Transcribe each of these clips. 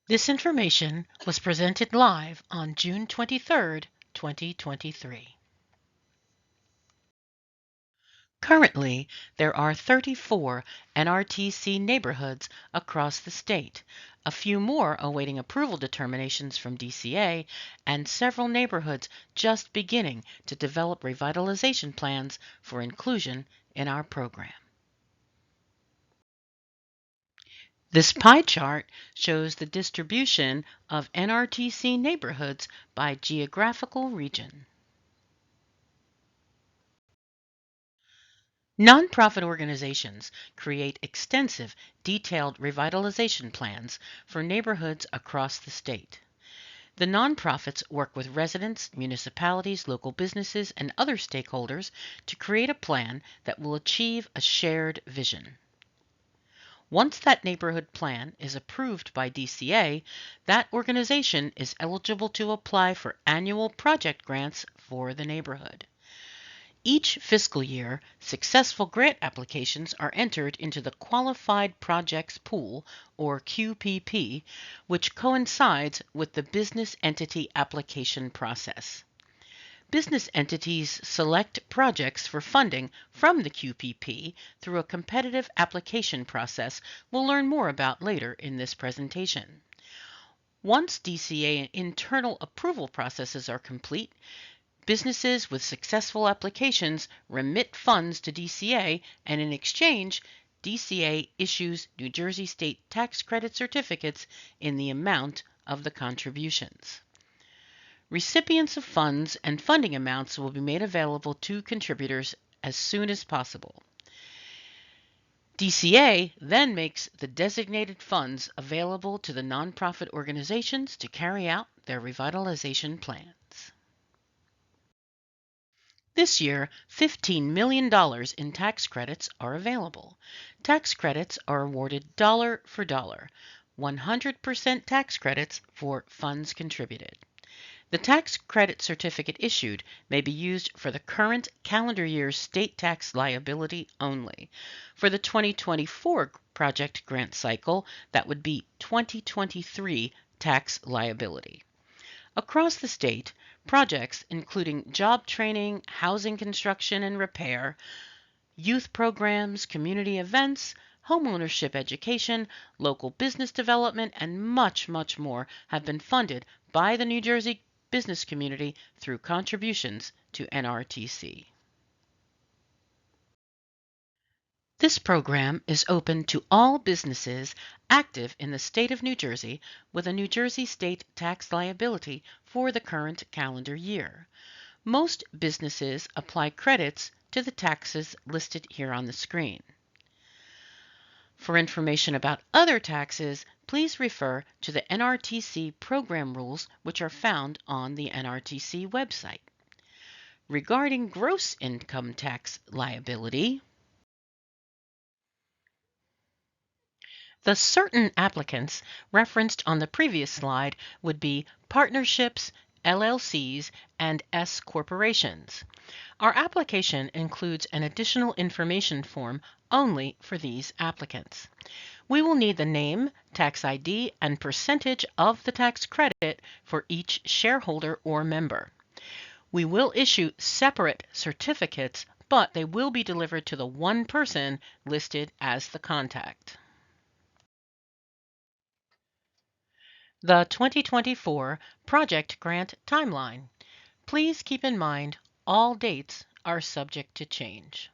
This information was presented live on June 23rd, 2023. Currently, there are 34 NRTC neighborhoods across the state, a few more awaiting approval determinations from DCA, and several neighborhoods just beginning to develop revitalization plans for inclusion in our program. This pie chart shows the distribution of NRTC neighborhoods by geographical region. Nonprofit organizations create extensive, detailed revitalization plans for neighborhoods across the state. The nonprofits work with residents, municipalities, local businesses, and other stakeholders to create a plan that will achieve a shared vision. Once that neighborhood plan is approved by DCA, that organization is eligible to apply for annual project grants for the neighborhood. Each fiscal year, successful grant applications are entered into the Qualified Projects Pool, or QPP, which coincides with the business entity application process. Business entities select projects for funding from the QPP through a competitive application process we'll learn more about later in this presentation. Once DCA internal approval processes are complete, businesses with successful applications remit funds to DCA, and in exchange, DCA issues New Jersey state tax credit certificates in the amount of the contributions. Recipients of funds and funding amounts will be made available to contributors as soon as possible. DCA then makes the designated funds available to the nonprofit organizations to carry out their revitalization plans. This year, $15 million in tax credits are available. Tax credits are awarded dollar for dollar, 100% tax credits for funds contributed. The tax credit certificate issued may be used for the current calendar year's state tax liability only. For the 2024 project grant cycle, that would be 2023 tax liability. Across the state, projects including job training, housing construction and repair, youth programs, community events, homeownership education, local business development, and much, much more have been funded by the New Jersey business community through contributions to NRTC. This program is open to all businesses active in the state of New Jersey with a New Jersey state tax liability for the current calendar year. Most businesses apply credits to the taxes listed here on the screen. For information about other taxes, please refer to the NRTC program rules, which are found on the NRTC website. Regarding gross income tax liability, the certain applicants referenced on the previous slide would be partnerships, LLCs, and S corporations. Our application includes an additional information form only for these applicants. We will need the name, tax ID, and percentage of the tax credit for each shareholder or member. We will issue separate certificates, but they will be delivered to the one person listed as the contact. The 2024 Project Grant Timeline. Please keep in mind all dates are subject to change.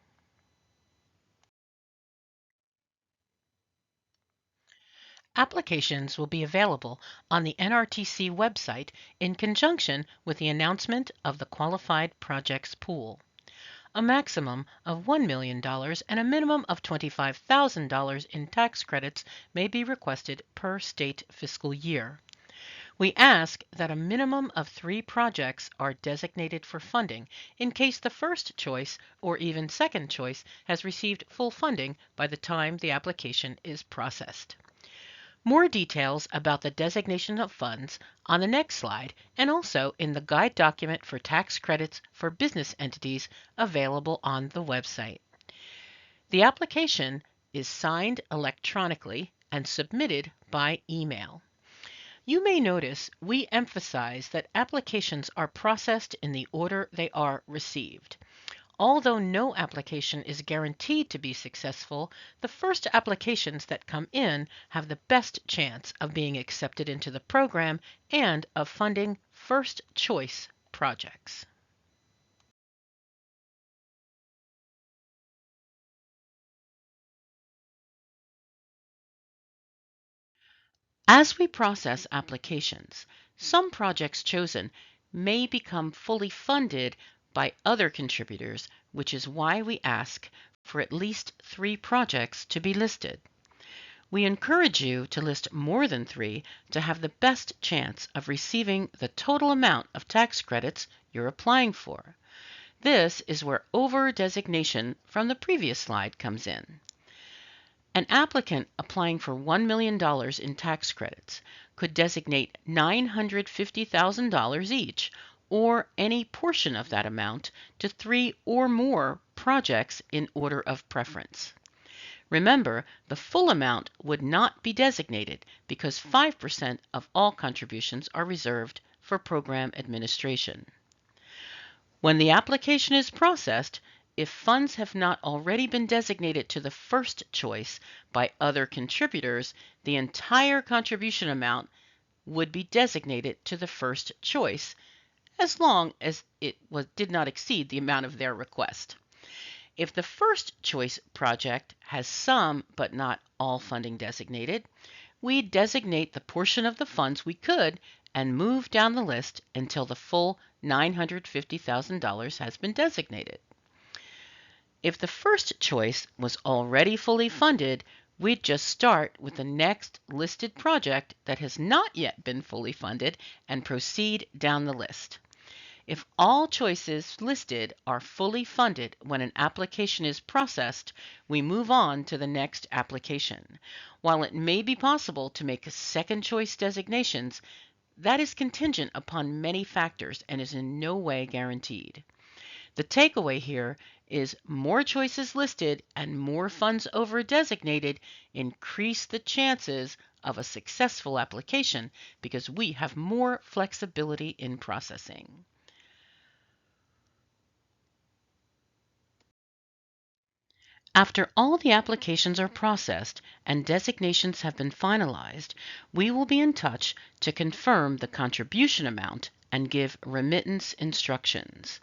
Applications will be available on the NRTC website in conjunction with the announcement of the Qualified Projects Pool. A maximum of $1 million and a minimum of $25,000 in tax credits may be requested per state fiscal year. We ask that a minimum of 3 projects are designated for funding in case the first choice or even second choice has received full funding by the time the application is processed. More details about the designation of funds on the next slide and also in the guide document for tax credits for business entities available on the website. The application is signed electronically and submitted by email. You may notice we emphasize that applications are processed in the order they are received. Although no application is guaranteed to be successful, the first applications that come in have the best chance of being accepted into the program and of funding first choice projects. As we process applications, some projects chosen may become fully funded by other contributors, which is why we ask for at least 3 projects to be listed. We encourage you to list more than 3 to have the best chance of receiving the total amount of tax credits you're applying for. This is where over-designation from the previous slide comes in. An applicant applying for $1 million in tax credits could designate $950,000 each, or any portion of that amount, to 3 or more projects in order of preference. Remember, the full amount would not be designated because 5% of all contributions are reserved for program administration. When the application is processed, if funds have not already been designated to the first choice by other contributors, the entire contribution amount would be designated to the first choice, as long as it did not exceed the amount of their request. If the first choice project has some but not all funding designated, we designate the portion of the funds we could and move down the list until the full $950,000 has been designated. If the first choice was already fully funded, we'd just start with the next listed project that has not yet been fully funded and proceed down the list. If all choices listed are fully funded when an application is processed, we move on to the next application. While it may be possible to make second choice designations, that is contingent upon many factors and is in no way guaranteed. The takeaway here is more choices listed and more funds over designated increase the chances of a successful application because we have more flexibility in processing. After all the applications are processed and designations have been finalized, we will be in touch to confirm the contribution amount and give remittance instructions.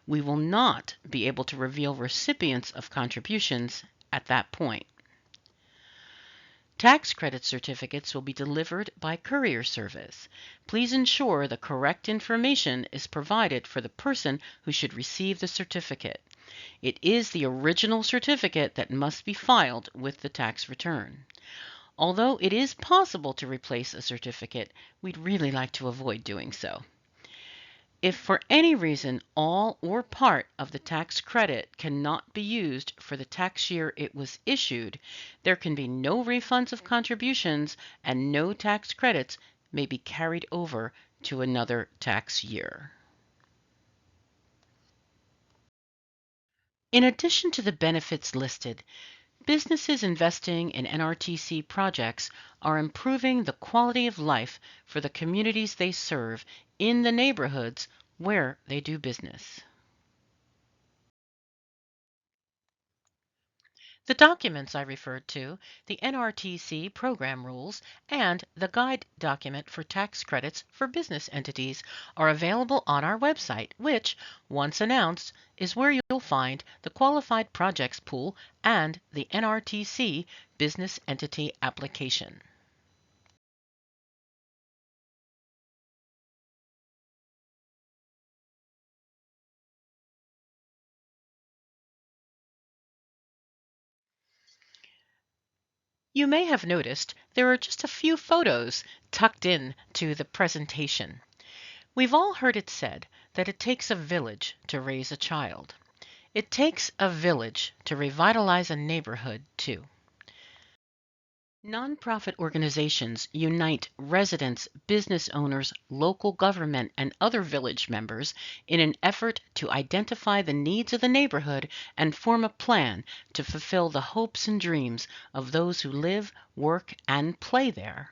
We will not be able to reveal recipients of contributions at that point. Tax credit certificates will be delivered by courier service. Please ensure the correct information is provided for the person who should receive the certificate. It is the original certificate that must be filed with the tax return. Although it is possible to replace a certificate, we'd really like to avoid doing so. If for any reason all or part of the tax credit cannot be used for the tax year it was issued, there can be no refunds of contributions and no tax credits may be carried over to another tax year. In addition to the benefits listed, businesses investing in NRTC projects are improving the quality of life for the communities they serve in the neighborhoods where they do business. The documents I referred to, the NRTC program rules, and the guide document for tax credits for business entities are available on our website, which, once announced, is where you'll find the Qualified Projects Pool and the NRTC Business Entity Application. You may have noticed there are just a few photos tucked in to the presentation. We've all heard it said that it takes a village to raise a child. It takes a village to revitalize a neighborhood, too. Nonprofit organizations unite residents, business owners, local government, and other village members in an effort to identify the needs of the neighborhood and form a plan to fulfill the hopes and dreams of those who live, work, and play there.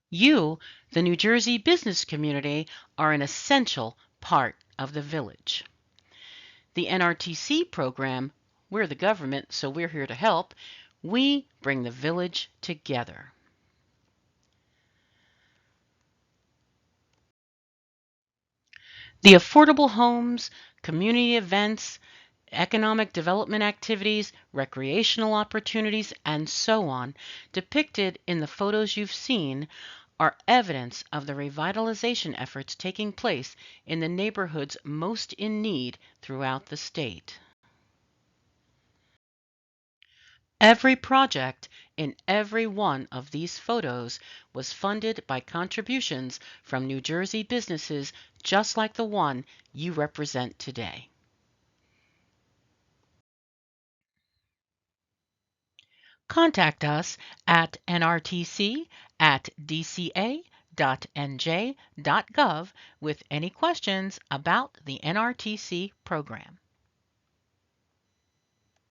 You, the New Jersey business community, are an essential part of the village. The NRTC program, we're the government, so we're here to help. We bring the village together. The affordable homes, community events, economic development activities, recreational opportunities, and so on, depicted in the photos you've seen, are evidence of the revitalization efforts taking place in the neighborhoods most in need throughout the state. Every project in every one of these photos was funded by contributions from New Jersey businesses just like the one you represent today. Contact us at nrtc@dca.nj.gov with any questions about the NRTC program.